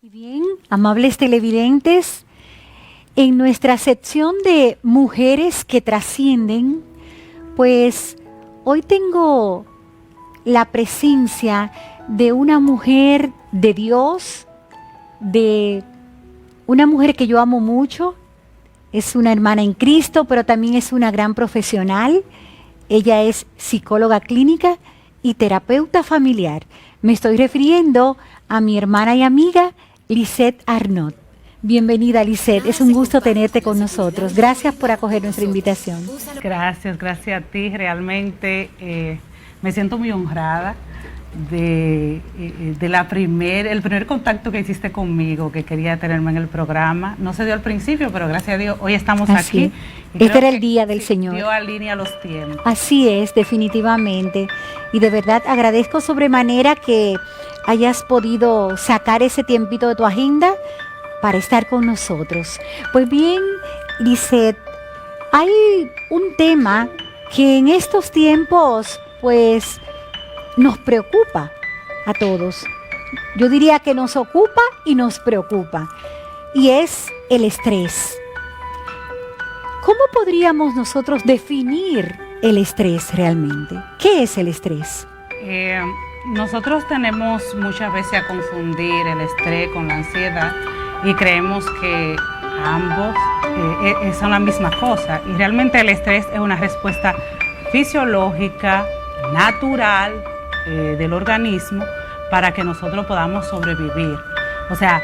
Y bien, amables televidentes, en nuestra sección de Mujeres que Trascienden, pues hoy tengo la presencia de una mujer de Dios, de una mujer que yo amo mucho. Es una hermana en Cristo, pero también es una gran profesional. Ella es psicóloga clínica y terapeuta familiar. Me estoy refiriendo a mi hermana y amiga Lisette Arnott. Bienvenida, Lisette. Es un gusto tenerte con nosotros. Gracias por acoger nuestra invitación. Gracias a ti. Realmente me siento muy honrada de el primer contacto que hiciste conmigo, que quería tenerme en el programa. No se dio al principio, pero gracias a Dios hoy estamos aquí. Este era el día del Señor. Dios alinea los tiempos. Así es, definitivamente. Y de verdad agradezco sobremanera que hayas podido sacar ese tiempito de tu agenda para estar con nosotros. Pues bien, Lisette, hay un tema que en estos tiempos, pues, nos preocupa a todos. Yo diría que nos ocupa y nos preocupa. Y es el estrés. ¿Cómo podríamos nosotros definir el estrés realmente? ¿Qué es el estrés? Nosotros tenemos muchas veces a confundir el estrés con la ansiedad y creemos que ambos son la misma cosa. Y realmente el estrés es una respuesta fisiológica, natural, del organismo para que nosotros podamos sobrevivir. O sea,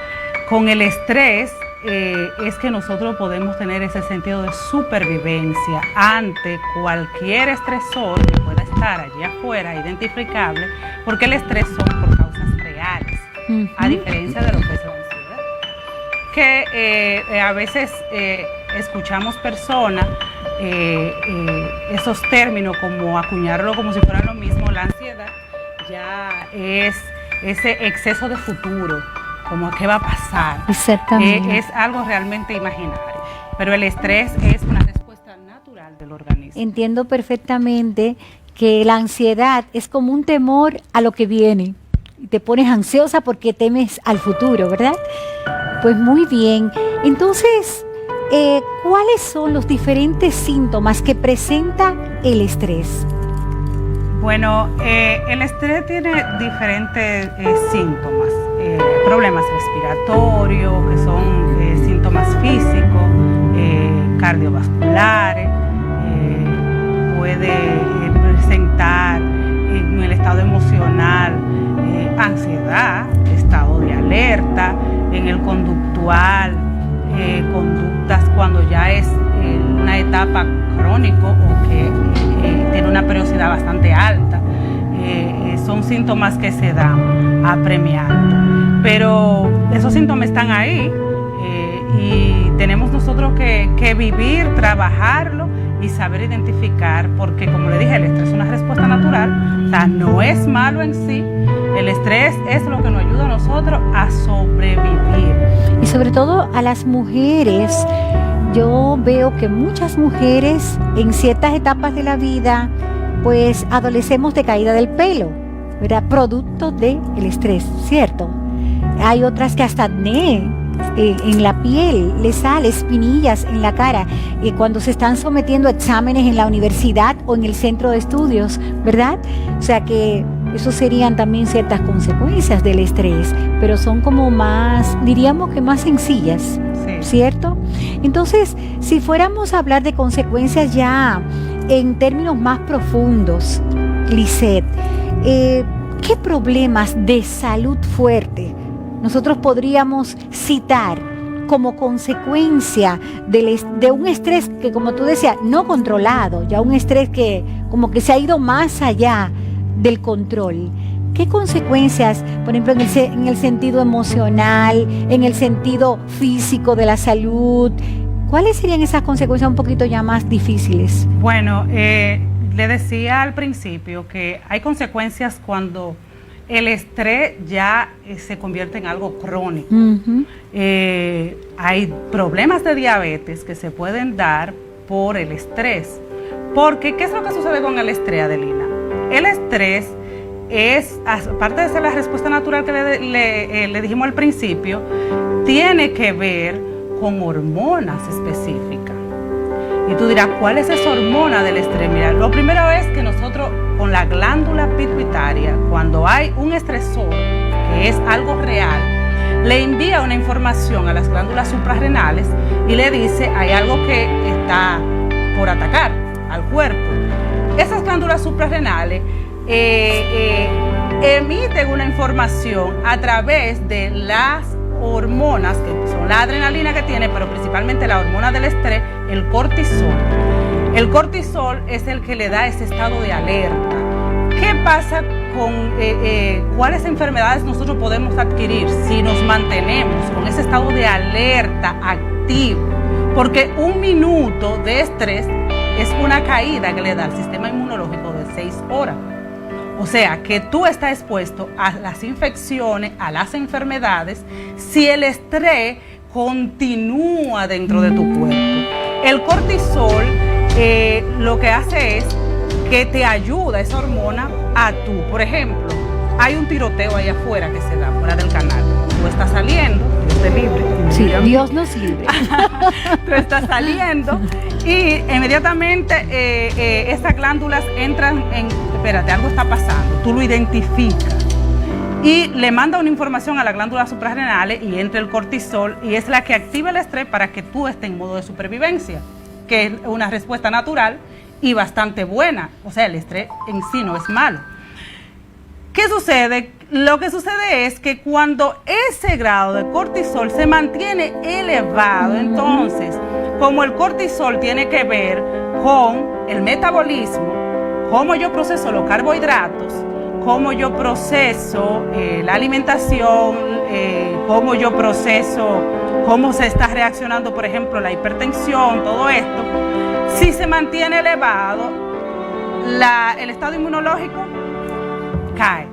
con el estrés es que nosotros podemos tener ese sentido de supervivencia ante cualquier estresor que pueda estar allí afuera, identificable, porque el estrés son por causas reales, a diferencia de lo que es la ansiedad. Que a veces escuchamos personas esos términos como acuñarlo como si fuera lo mismo. La ansiedad ya es ese exceso de futuro, como qué va a pasar. Exactamente. Es algo realmente imaginario, pero el estrés es una respuesta natural del organismo. Entiendo perfectamente que la ansiedad es como un temor a lo que viene. Y te pones ansiosa porque temes al futuro, ¿verdad? Pues muy bien. Entonces, ¿cuáles son los diferentes síntomas que presenta el estrés? Bueno, el estrés tiene diferentes síntomas, problemas respiratorios, que son síntomas físicos, cardiovasculares, puede presentar en el estado emocional ansiedad, estado de alerta, en el conductual, conductas cuando ya es una etapa crónico o que tiene una periodicidad bastante alta. Son síntomas que se dan apremiando, pero esos síntomas están ahí y tenemos nosotros que vivir, trabajarlo y saber identificar, porque como le dije, el estrés es una respuesta natural, o sea, no es malo en sí. El estrés es lo que nos ayuda a nosotros a sobrevivir. Y sobre todo a las mujeres. Yo veo que muchas mujeres en ciertas etapas de la vida pues adolecemos de caída del pelo, ¿verdad? Producto del estrés, ¿cierto? Hay otras que hasta acné en la piel, les sale espinillas en la cara cuando se están sometiendo a exámenes en la universidad o en el centro de estudios, ¿verdad? O sea que eso serían también ciertas consecuencias del estrés, pero son como más, diríamos que más sencillas, ¿cierto? Entonces, si fuéramos a hablar de consecuencias ya en términos más profundos, Lisette, ¿qué problemas de salud fuerte nosotros podríamos citar como consecuencia de un estrés que, como tú decías, no controlado, ya un estrés que como que se ha ido más allá del control? ¿Qué consecuencias, por ejemplo, en el sentido emocional, en el sentido físico de la salud? ¿Cuáles serían esas consecuencias un poquito ya más difíciles? Bueno, le decía al principio que hay consecuencias cuando el estrés ya se convierte en algo crónico. Hay problemas de diabetes que se pueden dar por el estrés. Porque, ¿qué es lo que sucede con el estrés, Adelina? El estrés aparte de ser la respuesta natural que le dijimos al principio, tiene que ver con hormonas específicas. Y tú dirás, ¿cuál es esa hormona del estrés? Mira, lo primero es que nosotros con la glándula pituitaria, cuando hay un estresor, que es algo real, le envía una información a las glándulas suprarrenales y le dice, hay algo que está por atacar al cuerpo. Esas glándulas suprarrenales emiten una información a través de las hormonas, que son la adrenalina que tiene, pero principalmente la hormona del estrés, el cortisol. El cortisol es el que le da ese estado de alerta. ¿Qué pasa con cuáles enfermedades nosotros podemos adquirir si nos mantenemos con ese estado de alerta activo? Porque un minuto de estrés es una caída que le da al sistema inmunológico de 6 horas. O sea, que tú estás expuesto a las infecciones, a las enfermedades, si el estrés continúa dentro de tu cuerpo. El cortisol lo que hace es que te ayuda esa hormona a tú. Por ejemplo, hay un tiroteo ahí afuera que se da, fuera del canal. Tú estás saliendo, Dios te libre. Sí, Dios nos libre. Tú estás saliendo y inmediatamente esas glándulas entran en, espérate, algo está pasando, tú lo identificas y le manda una información a las glándulas suprarrenales y entra el cortisol y es la que activa el estrés para que tú estés en modo de supervivencia, que es una respuesta natural y bastante buena. O sea, el estrés en sí no es malo. ¿Qué sucede? Lo que sucede es que cuando ese grado de cortisol se mantiene elevado, entonces, como el cortisol tiene que ver con el metabolismo, cómo yo proceso los carbohidratos, cómo yo proceso la alimentación, cómo yo proceso, cómo se está reaccionando, por ejemplo, la hipertensión, todo esto, si se mantiene elevado, el estado inmunológico cae.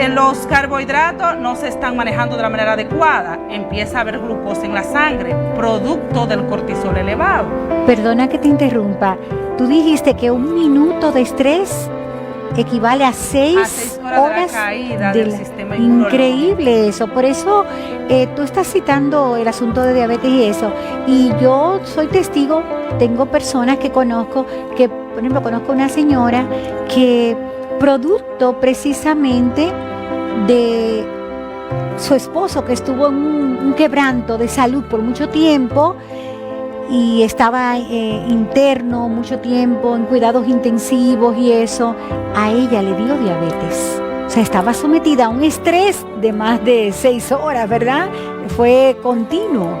Los carbohidratos no se están manejando de la manera adecuada, empieza a haber glucosa en la sangre, producto del cortisol elevado. Perdona que te interrumpa, tú dijiste que un minuto de estrés equivale a 6 horas de la caída del sistema inmunológico. Increíble eso, por eso tú estás citando el asunto de diabetes y eso, y yo soy testigo, tengo personas que conozco, que por ejemplo conozco una señora que producto precisamente de su esposo que estuvo en un quebranto de salud por mucho tiempo y estaba interno mucho tiempo en cuidados intensivos y eso, a ella le dio diabetes. O sea, estaba sometida a un estrés de más de 6 horas, ¿verdad? Fue continuo.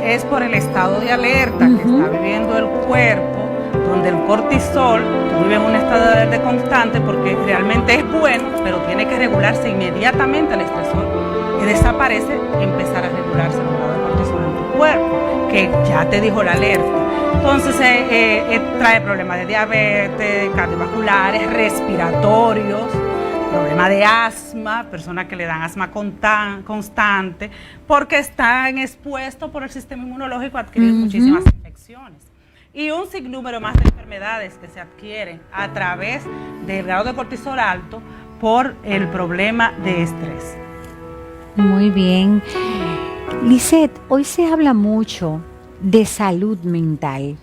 Es por el estado de alerta que está viviendo el cuerpo, donde el cortisol vive en un estado de alerta constante porque realmente es bueno, pero tiene que regularse inmediatamente el estresor que desaparece y empezar a regularse el grado de cortisol en tu cuerpo, que ya te dijo la alerta. Entonces trae problemas de diabetes, cardiovasculares, respiratorios, problemas de asma, personas que le dan asma constante, porque están expuestos por el sistema inmunológico a adquirir muchísimas infecciones. Y un sinnúmero más de enfermedades que se adquieren a través del grado de cortisol alto por el problema de estrés. Muy bien. Lisette, hoy se habla mucho de salud mental.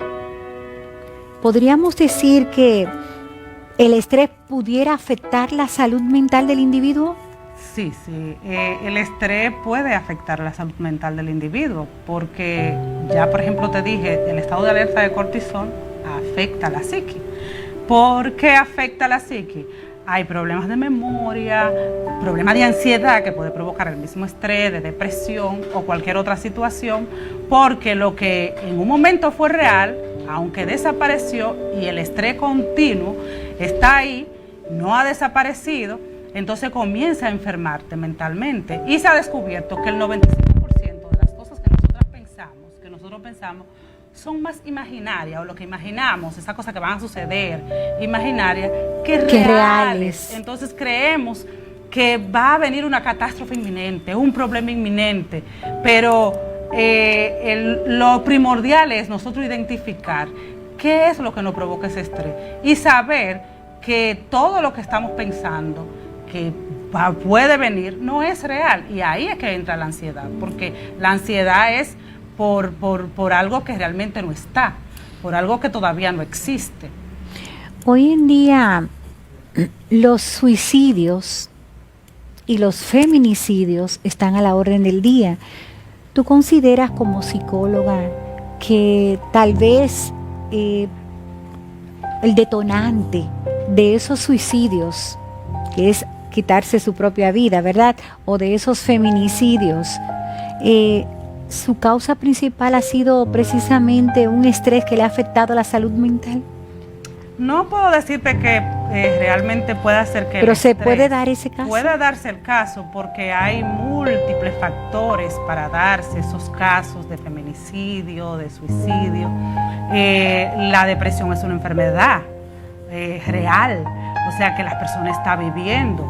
¿Podríamos decir que el estrés pudiera afectar la salud mental del individuo? Sí, el estrés puede afectar la salud mental del individuo porque ya, por ejemplo, te dije, el estado de alerta de cortisol afecta a la psique. ¿Por qué afecta a la psique? Hay problemas de memoria, problemas de ansiedad que puede provocar el mismo estrés, de depresión o cualquier otra situación, porque lo que en un momento fue real, aunque desapareció y el estrés continuo está ahí, no ha desaparecido, entonces comienza a enfermarte mentalmente. Y se ha descubierto que el 95% de las cosas que nosotros pensamos, son más imaginarias, o lo que imaginamos, esas cosas que van a suceder, imaginarias, que reales. Entonces creemos que va a venir una catástrofe inminente, un problema inminente, pero lo primordial es nosotros identificar qué es lo que nos provoca ese estrés y saber que todo lo que estamos pensando que puede venir no es real, y ahí es que entra la ansiedad, porque la ansiedad es por algo que realmente no está, por algo que todavía no existe. Hoy en día los suicidios y los feminicidios están a la orden del día. ¿Tú consideras como psicóloga que tal vez el detonante de esos suicidios, que es quitarse su propia vida, ¿verdad?, o de esos feminicidios, su causa principal ha sido precisamente un estrés que le ha afectado a la salud mental? No puedo decirte que realmente pueda ser que... Pero se puede dar ese caso. Puede darse el caso porque hay múltiples factores para darse esos casos de feminicidio, de suicidio. La depresión es una enfermedad real, o sea que la persona está viviendo,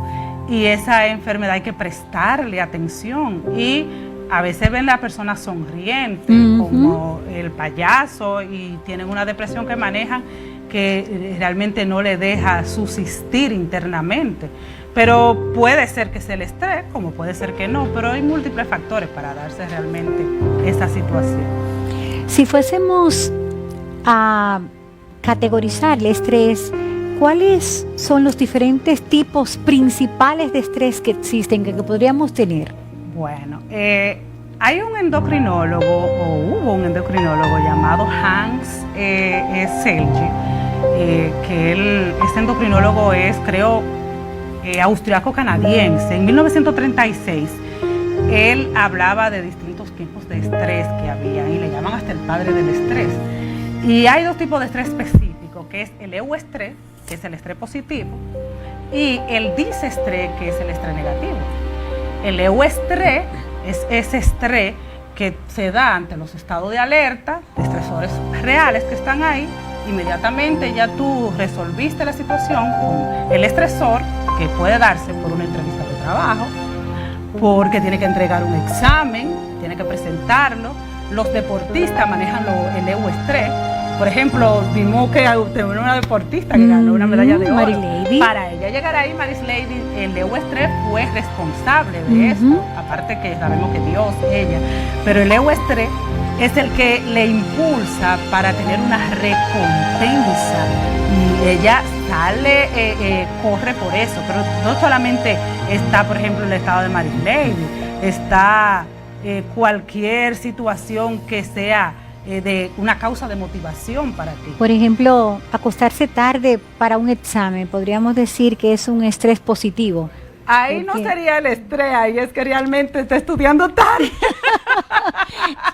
y esa enfermedad hay que prestarle atención, y a veces ven a la persona sonriente, como el payaso, y tienen una depresión que manejan que realmente no le deja subsistir internamente. Pero puede ser que sea el estrés, como puede ser que no, pero hay múltiples factores para darse realmente esa situación. Si fuésemos a categorizar el estrés, ¿cuáles son los diferentes tipos principales de estrés que existen, que podríamos tener? Bueno, hay un endocrinólogo, o hubo un endocrinólogo llamado Hans Selye, que este endocrinólogo es, creo, austriaco-canadiense. En 1936, él hablaba de distintos tipos de estrés que había, y le llaman hasta el padre del estrés. Y hay dos tipos de estrés específicos, que es el euestrés, que es el estrés positivo, y el disestrés, que es el estrés negativo. El euestrés es ese estrés que se da ante los estados de alerta, de estresores reales que están ahí. Inmediatamente ya tú resolviste la situación con el estresor, que puede darse por una entrevista de trabajo, porque tiene que entregar un examen, tiene que presentarlo. Los deportistas manejan el euestrés. Por ejemplo, vimos que tenemos una deportista que ganó una medalla de oro. Marilady. Para ella llegar ahí, Marilady, el euestrés fue responsable de eso. Aparte que sabemos que Dios, ella. Pero el euestrés es el que le impulsa para tener una recompensa. Y ella sale, corre por eso. Pero no solamente está, por ejemplo, el estado de Marilady, está cualquier situación que sea de una causa de motivación para ti. Por ejemplo, acostarse tarde para un examen, podríamos decir que es un estrés positivo. Ahí no sería el estrés, ahí es que realmente está estudiando tarde.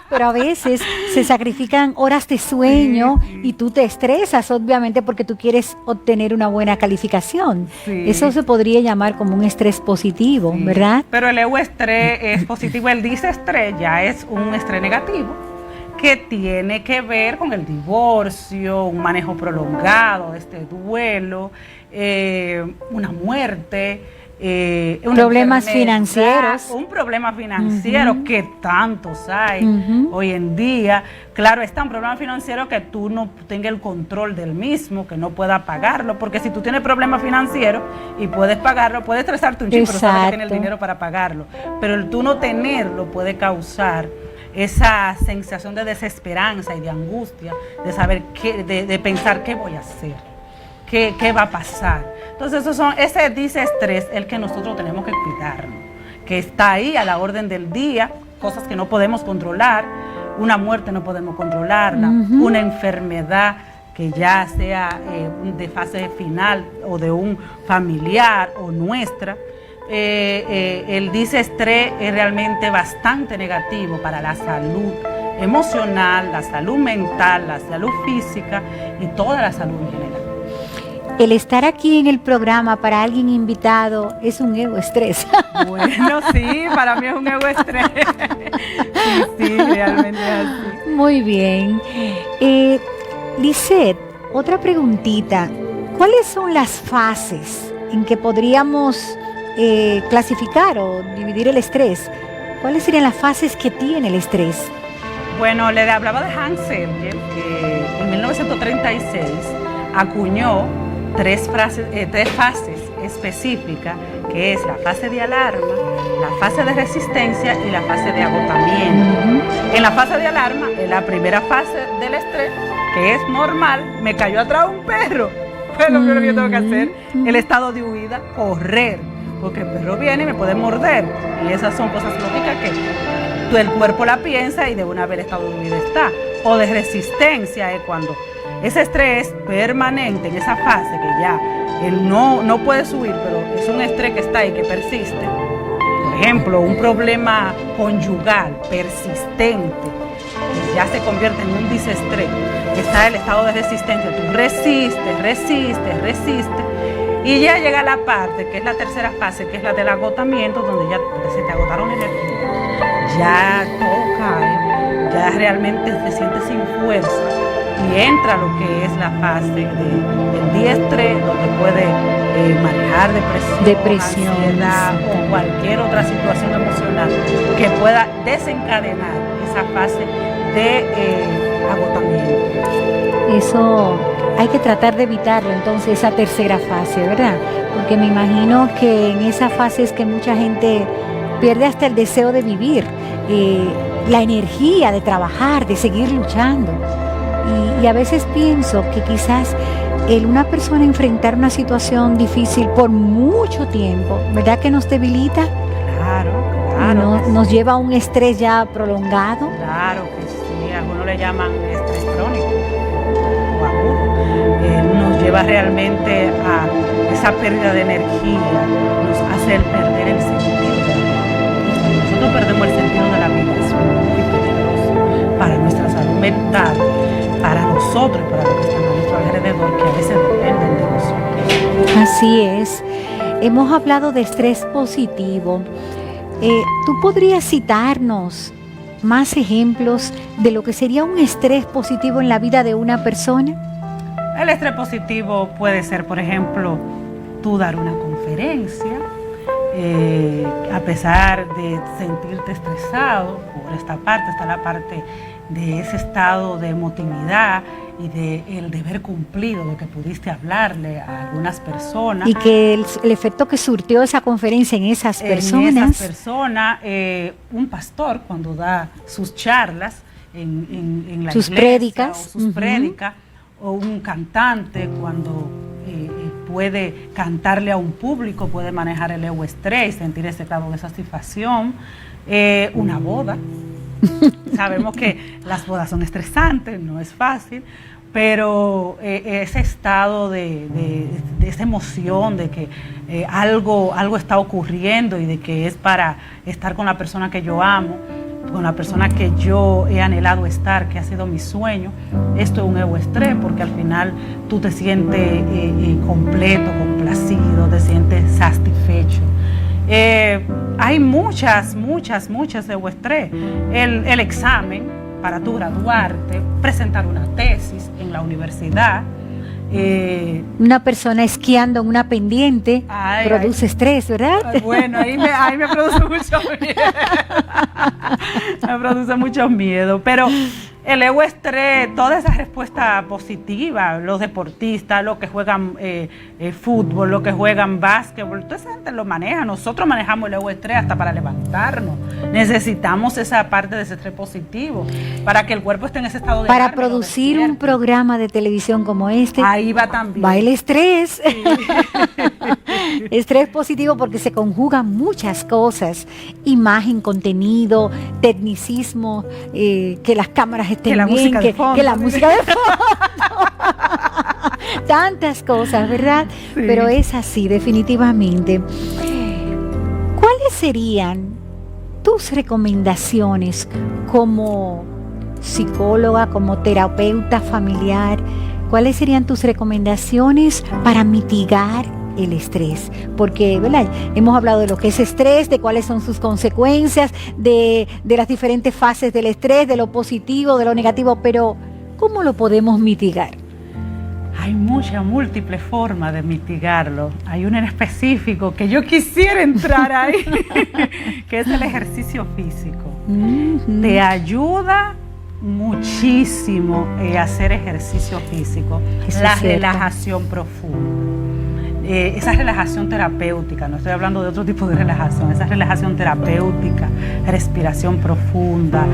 Pero a veces se sacrifican horas de sueño, y tú te estresas, obviamente, porque tú quieres obtener una buena calificación. Sí. Eso se podría llamar como un estrés positivo, sí, ¿verdad? Pero el euestrés es positivo, el disestrés ya es un estrés negativo, que tiene que ver con el divorcio, un manejo prolongado de este duelo, una muerte, problemas financieros. Un problema financiero que tantos hay hoy en día. Claro, está un problema financiero que tú no tengas el control del mismo, que no puedas pagarlo, porque si tú tienes problemas financieros y puedes pagarlo, puedes estresarte un chico, pero sabes que tienes el dinero para pagarlo. Pero el tú no tenerlo puede causar esa sensación de desesperanza y de angustia, de saber de pensar qué voy a hacer, qué va a pasar. Entonces ese disestrés el que nosotros tenemos que cuidarnos, que está ahí a la orden del día, cosas que no podemos controlar, una muerte no podemos controlarla, una enfermedad que ya sea de fase final o de un familiar o nuestra. El disestrés es realmente bastante negativo para la salud emocional, la salud mental, la salud física y toda la salud en general. El estar aquí en el programa para alguien invitado es un euestrés. Bueno, sí, para mí es un euestrés. Sí, realmente es así. Muy bien. Lisette, otra preguntita. ¿Cuáles son las fases en que podríamos clasificar o dividir el estrés? ¿Cuáles serían las fases que tiene el estrés? Bueno, le hablaba de Hans Selye, que en 1936 acuñó tres fases específicas, que es la fase de alarma, la fase de resistencia y la fase de agotamiento. En la fase de alarma, en la primera fase del estrés, que es normal, me cayó atrás un perro. Pues lo primero que yo tengo que hacer, el estado de huida, correr, porque el perro viene y me puede morder. Y esas son cosas lógicas que el cuerpo la piensa y de una vez el estado de huida está. O de resistencia es cuando ese estrés permanente en esa fase que ya él no puede subir, pero es un estrés que está ahí, que persiste. Por ejemplo, un problema conyugal persistente, que ya se convierte en un disestrés, que está en el estado de resistencia. Tú resistes, y ya llega la parte, que es la tercera fase, que es la del agotamiento, donde ya se te agotaron energía, ya todo cae, ya realmente te sientes sin fuerza. Y entra lo que es la fase del diestre, donde puede manejar depresión, ansiedad o cualquier otra situación emocional que pueda desencadenar esa fase de agotamiento. Eso hay que tratar de evitarlo, entonces, esa tercera fase, ¿verdad? Porque me imagino que en esa fase es que mucha gente pierde hasta el deseo de vivir, la energía de trabajar, de seguir luchando. Y a veces pienso que quizás una persona enfrentar una situación difícil por mucho tiempo, ¿verdad que nos debilita? Claro. Nos lleva a un estrés ya prolongado. Claro que sí, algunos le llaman estrés crónico o agudo. Nos lleva realmente a esa pérdida de energía, nos hace perder el sentido de la vida. Nosotros perdemos el sentido de la vida, es muy peligroso para nuestra salud mental, para nosotros y para los que están a nuestro alrededor, que a veces dependen de nosotros. Así es. Hemos hablado de estrés positivo. ¿Tú podrías citarnos más ejemplos de lo que sería un estrés positivo en la vida de una persona? El estrés positivo puede ser, por ejemplo, tú dar una conferencia, a pesar de sentirte estresado. Por esta parte está la parte de ese estado de emotividad y de el deber cumplido, de que pudiste hablarle a algunas personas. Y que el efecto que surtió esa conferencia en esas personas. Un pastor cuando da sus charlas en la sus iglesia, prédicas, o sus prédicas, o un cantante cuando puede cantarle a un público, puede manejar el estrés, sentir ese estado de satisfacción. Una boda. Sabemos que las bodas son estresantes, no es fácil, pero ese estado de esa emoción de que algo está ocurriendo y de que es para estar con la persona que yo amo, con la persona que yo he anhelado estar, que ha sido mi sueño. Esto es un estrés porque al final tú te sientes completo, complacido, te sientes satisfecho. Hay muchas estrés. El examen para tú graduarte, presentar una tesis en la universidad. Una persona esquiando en una pendiente produce estrés, ¿verdad? Bueno, ahí me produce mucho miedo. Me produce mucho miedo, pero el estrés, toda esa respuesta positiva, los deportistas, los que juegan fútbol, los que juegan básquetbol, toda esa gente lo maneja. Nosotros manejamos el estrés hasta para levantarnos. Necesitamos esa parte de ese estrés positivo para que el cuerpo esté en ese estado de para producir un programa de televisión como este. Ahí va también. Va el estrés. Sí. Estrés positivo porque se conjugan muchas cosas: imagen, contenido, tecnicismo, que las cámaras estén bien, que la música de fondo. Tantas cosas, ¿verdad? Sí. Pero es así, definitivamente. ¿Cuáles serían tus recomendaciones como psicóloga, como terapeuta familiar? ¿Cuáles serían tus recomendaciones para mitigar el estrés? Porque, ¿verdad?, hemos hablado de lo que es estrés, de cuáles son sus consecuencias, de las diferentes fases del estrés, de lo positivo, de lo negativo, pero ¿cómo lo podemos mitigar? Hay múltiples formas de mitigarlo. Hay una en específico que yo quisiera entrar ahí, que es el ejercicio físico. Te ayuda muchísimo hacer ejercicio físico, la relajación profunda. esa relajación terapéutica, no estoy hablando de otro tipo de relajación, esa relajación terapéutica, respiración profunda,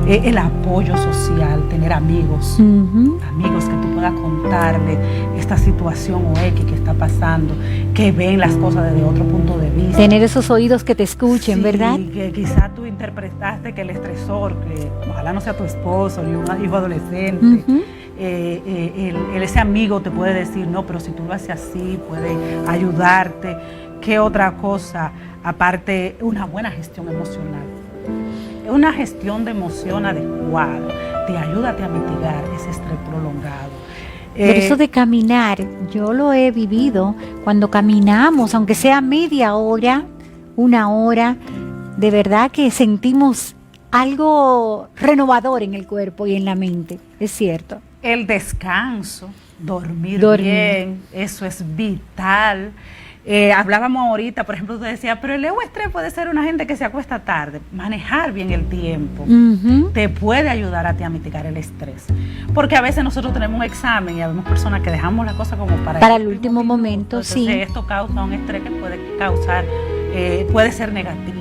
el apoyo social, tener amigos, amigos que tú puedas contarle esta situación o X que está pasando, que ven las cosas desde otro punto de vista. Tener esos oídos que te escuchen, sí, ¿verdad? Que quizá tú interpretaste que el estresor, que ojalá no sea tu esposo ni un hijo adolescente, ese amigo te puede decir, no, pero si tú lo haces así, puede ayudarte. ¿Qué otra cosa? Aparte, una buena gestión emocional. Una gestión de emoción adecuada te ayuda a mitigar ese estrés prolongado. Pero eso de caminar, yo lo he vivido cuando caminamos, aunque sea media hora, una hora, de verdad que sentimos algo renovador en el cuerpo y en la mente, es cierto. El descanso, dormir bien, eso es vital. Hablábamos ahorita, por ejemplo, usted decía, pero el estrés puede ser una gente que se acuesta tarde. Manejar bien el tiempo te puede ayudar a ti a mitigar el estrés. Porque a veces nosotros tenemos un examen y habemos personas que dejamos la cosa como para el último momento. Entonces, sí. Esto causa un estrés que puede causar, puede ser negativo.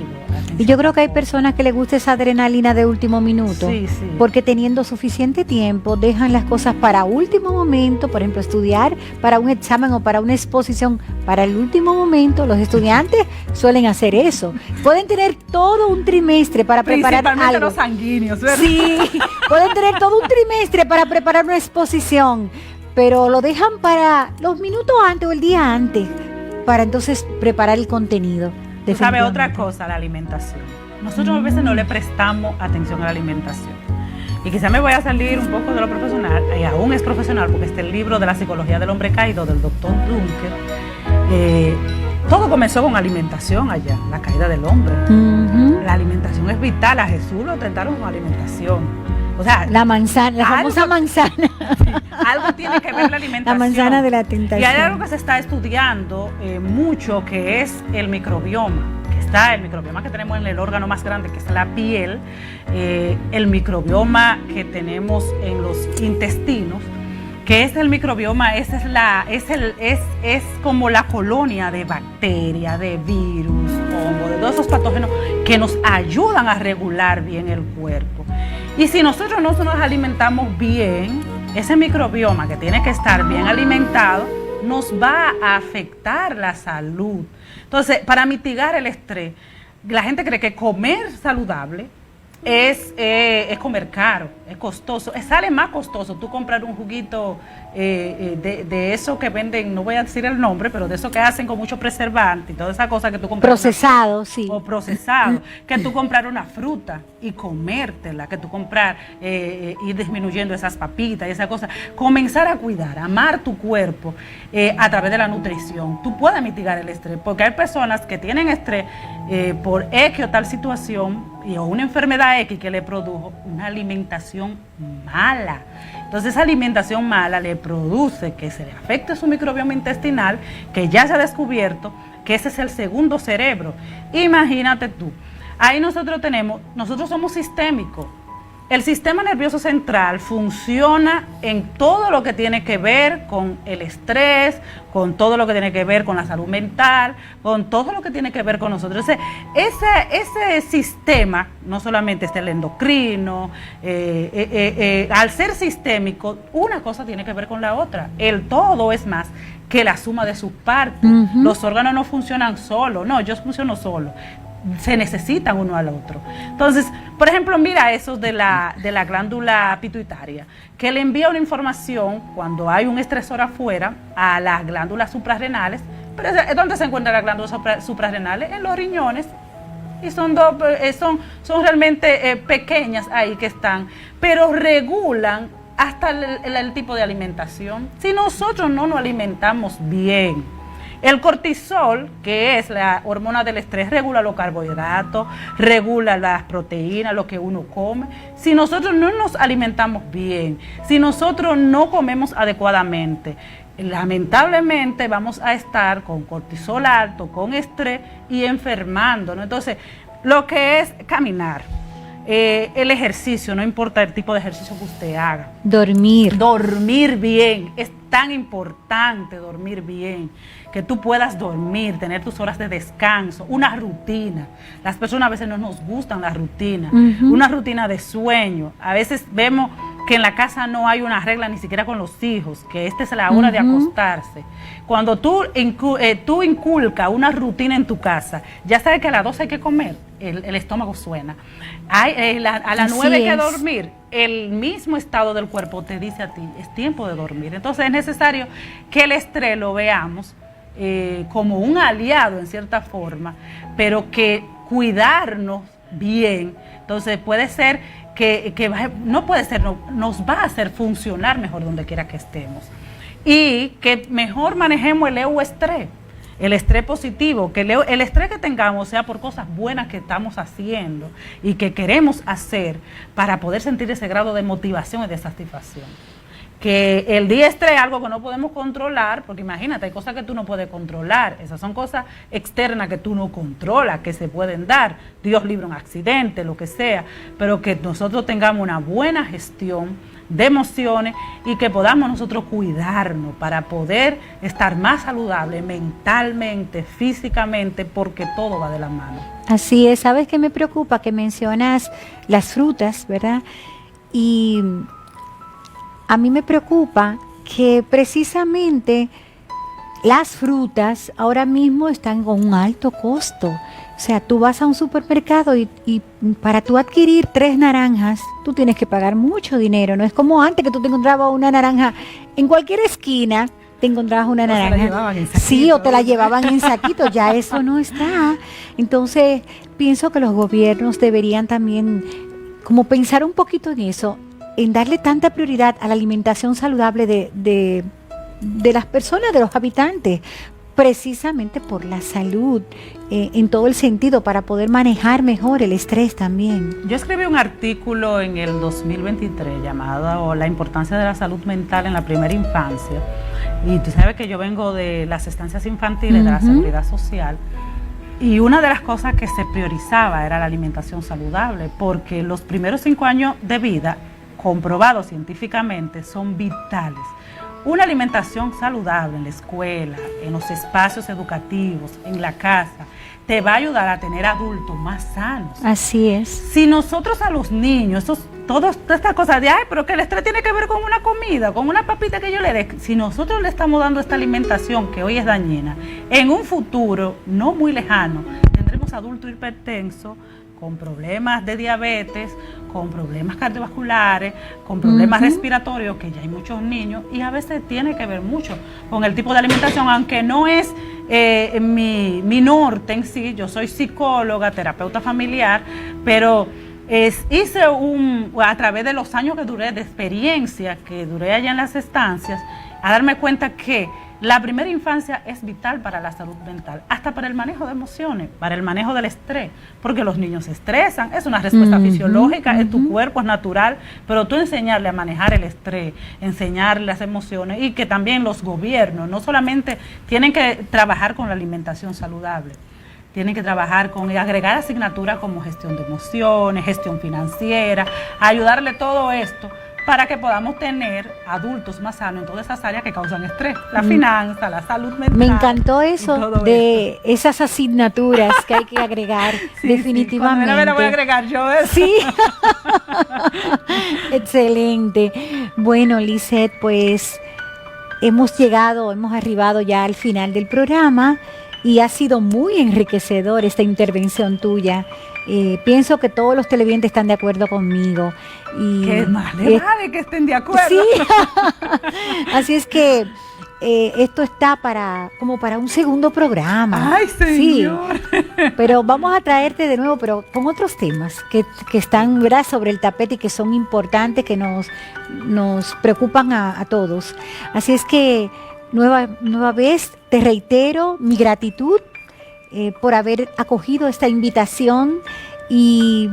Y yo creo que hay personas que les gusta esa adrenalina de último minuto, porque teniendo suficiente tiempo dejan las cosas para último momento, por ejemplo, estudiar para un examen o para una exposición para el último momento. Los estudiantes suelen hacer eso. Pueden tener todo un trimestre para preparar algo. Principalmente los sanguíneos, ¿verdad? Sí, pueden tener todo un trimestre para preparar una exposición, pero lo dejan para los minutos antes o el día antes, para entonces preparar el contenido. ¿Sabe otra cosa? La alimentación. Nosotros a veces no le prestamos atención a la alimentación. Y quizá me voy a salir un poco de lo profesional, y aún es profesional, porque está el libro de la psicología del hombre caído del doctor Dunker. Todo comenzó con alimentación allá, la caída del hombre. La alimentación es vital. A Jesús lo trataron con alimentación. O sea, la manzana, la famosa manzana. Sí, algo tiene que ver la alimentación. La manzana de la tentación. Y hay algo que se está estudiando mucho, que es el microbioma. El microbioma que tenemos en el órgano más grande, que es la piel, el microbioma que tenemos en los intestinos, que es el microbioma, es como la colonia de bacterias, de virus, hongos, de todos esos patógenos que nos ayudan a regular bien el cuerpo. Y si nosotros no nos alimentamos bien, ese microbioma que tiene que estar bien alimentado nos va a afectar la salud. Entonces, para mitigar el estrés, la gente cree que comer saludable es comer caro, es costoso. Sale más costoso tú comprar un juguito de eso que venden, no voy a decir el nombre, pero de eso que hacen con mucho preservante y toda esa cosa que tú compras. Procesado, sí. O procesado, que tú comprar una fruta y comértela, que tú comprar, ir disminuyendo esas papitas y esa cosa. Comenzar a cuidar, amar tu cuerpo a través de la nutrición. Tú puedes mitigar el estrés, porque hay personas que tienen estrés por X o tal situación, o una enfermedad X que le produjo una alimentación mala. Entonces esa alimentación mala le produce que se le afecte su microbioma intestinal, que ya se ha descubierto que ese es el segundo cerebro. Imagínate tú, ahí nosotros somos sistémicos. El sistema nervioso central funciona en todo lo que tiene que ver con el estrés, con todo lo que tiene que ver con la salud mental, con todo lo que tiene que ver con nosotros. Ese sistema, no solamente está el endocrino, al ser sistémico, una cosa tiene que ver con la otra. El todo es más que la suma de sus partes. Los órganos no funcionan solos, no, yo funciono solo. Se necesitan uno al otro. Entonces, por ejemplo, mira eso de la glándula pituitaria, que le envía una información cuando hay un estresor afuera a las glándulas suprarrenales. Pero ¿dónde se encuentran las glándulas suprarrenales? En los riñones. Y son realmente pequeñas ahí que están, pero regulan hasta el tipo de alimentación. Si nosotros no nos alimentamos bien, el cortisol, que es la hormona del estrés, regula los carbohidratos, regula las proteínas, lo que uno come. Si nosotros no nos alimentamos bien, si nosotros no comemos adecuadamente, lamentablemente vamos a estar con cortisol alto, con estrés y enfermándonos. Entonces, lo que es caminar, el ejercicio, no importa el tipo de ejercicio que usted haga. Dormir bien. tan importante dormir bien, que tú puedas dormir, tener tus horas de descanso, una rutina. Las personas a veces no nos gustan la rutina, una rutina de sueño. A veces vemos que en la casa no hay una regla ni siquiera con los hijos, que esta es la hora de acostarse. Cuando tú inculcas una rutina en tu casa, ya sabes que a las 12 hay que comer, el estómago suena. A las 9 hay que dormir, el mismo estado del cuerpo te dice a ti, es tiempo de dormir. Entonces es necesario que el estrés lo veamos como un aliado en cierta forma, pero que cuidarnos bien. Entonces puede ser no puede ser, nos va a hacer funcionar mejor donde quiera que estemos. Y que mejor manejemos el estrés, el estrés positivo, que el estrés que tengamos sea por cosas buenas que estamos haciendo y que queremos hacer para poder sentir ese grado de motivación y de satisfacción. Que el día estrés es algo que no podemos controlar, porque imagínate, hay cosas que tú no puedes controlar, esas son cosas externas que tú no controlas, que se pueden dar, Dios libre un accidente, lo que sea, pero que nosotros tengamos una buena gestión de emociones y que podamos nosotros cuidarnos para poder estar más saludable mentalmente, físicamente, porque todo va de la mano. Así es. ¿Sabes qué me preocupa? Que mencionas las frutas, ¿verdad? Y a mí me preocupa que precisamente las frutas ahora mismo están con un alto costo. O sea, tú vas a un supermercado y para tú adquirir 3 naranjas, tú tienes que pagar mucho dinero. No es como antes que tú te encontrabas una naranja en cualquier esquina, te encontrabas una naranja. Se la llevaban en saquito, sí, o te la llevaban en saquito, ya eso no está. Entonces, pienso que los gobiernos deberían también como pensar un poquito en eso, en darle tanta prioridad a la alimentación saludable de las personas, de los habitantes, precisamente por la salud, en todo el sentido, para poder manejar mejor el estrés también. Yo escribí un artículo en el 2023 llamado La importancia de la salud mental en la primera infancia, y tú sabes que yo vengo de las estancias infantiles, de la seguridad social, y una de las cosas que se priorizaba era la alimentación saludable, porque los primeros 5 años de vida, comprobados científicamente, son vitales. Una alimentación saludable en la escuela, en los espacios educativos, en la casa, te va a ayudar a tener adultos más sanos. Así es. Si nosotros a los niños, todas estas cosas de, pero que el estrés tiene que ver con una comida, con una papita que yo le dé, si nosotros le estamos dando esta alimentación que hoy es dañina, en un futuro no muy lejano, tendremos adultos hipertensos, con problemas de diabetes, con problemas cardiovasculares, con problemas respiratorios, que ya hay muchos niños, y a veces tiene que ver mucho con el tipo de alimentación, aunque no es mi norte en sí. Yo soy psicóloga, terapeuta familiar, pero hice a través de los años que duré, de experiencia que duré allá en las estancias, a darme cuenta que la primera infancia es vital para la salud mental, hasta para el manejo de emociones, para el manejo del estrés, porque los niños se estresan, es una respuesta fisiológica, es tu cuerpo, es natural, pero tú enseñarle a manejar el estrés, enseñarle las emociones, y que también los gobiernos no solamente tienen que trabajar con la alimentación saludable, tienen que trabajar con agregar asignaturas como gestión de emociones, gestión financiera, ayudarle todo esto, para que podamos tener adultos más sanos en todas esas áreas que causan estrés, la finanza, la salud mental. Me encantó eso de esas asignaturas que hay que agregar, definitivamente. Sí. Cuando voy a agregar yo eso. Sí. Excelente. Bueno, Lizeth, pues hemos arribado ya al final del programa y ha sido muy enriquecedor esta intervención tuya. Pienso que todos los televidentes están de acuerdo conmigo. Y que vale que estén de acuerdo. Sí. Así es que esto está como para un segundo programa. ¡Ay, señor! Sí, pero vamos a traerte de nuevo, pero con otros temas que están, ¿verdad?, sobre el tapete y que son importantes, que nos preocupan a todos. Así es que nueva vez te reitero mi gratitud por haber acogido esta invitación, y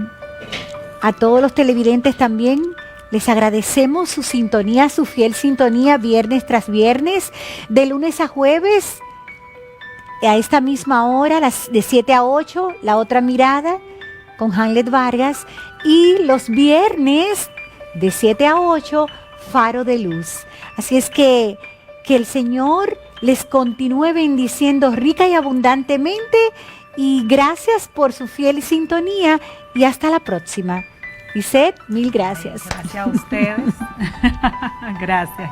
a todos los televidentes también les agradecemos su sintonía, su fiel sintonía viernes tras viernes, de lunes a jueves a esta misma hora, de 7 a 8, La Otra Mirada con Hamlet Vargas, y los viernes de 7 a 8, Faro de Luz. Así es que Que el Señor les continúe bendiciendo rica y abundantemente, y gracias por su fiel sintonía, y hasta la próxima. Lisette, mil gracias. Gracias a ustedes. Gracias.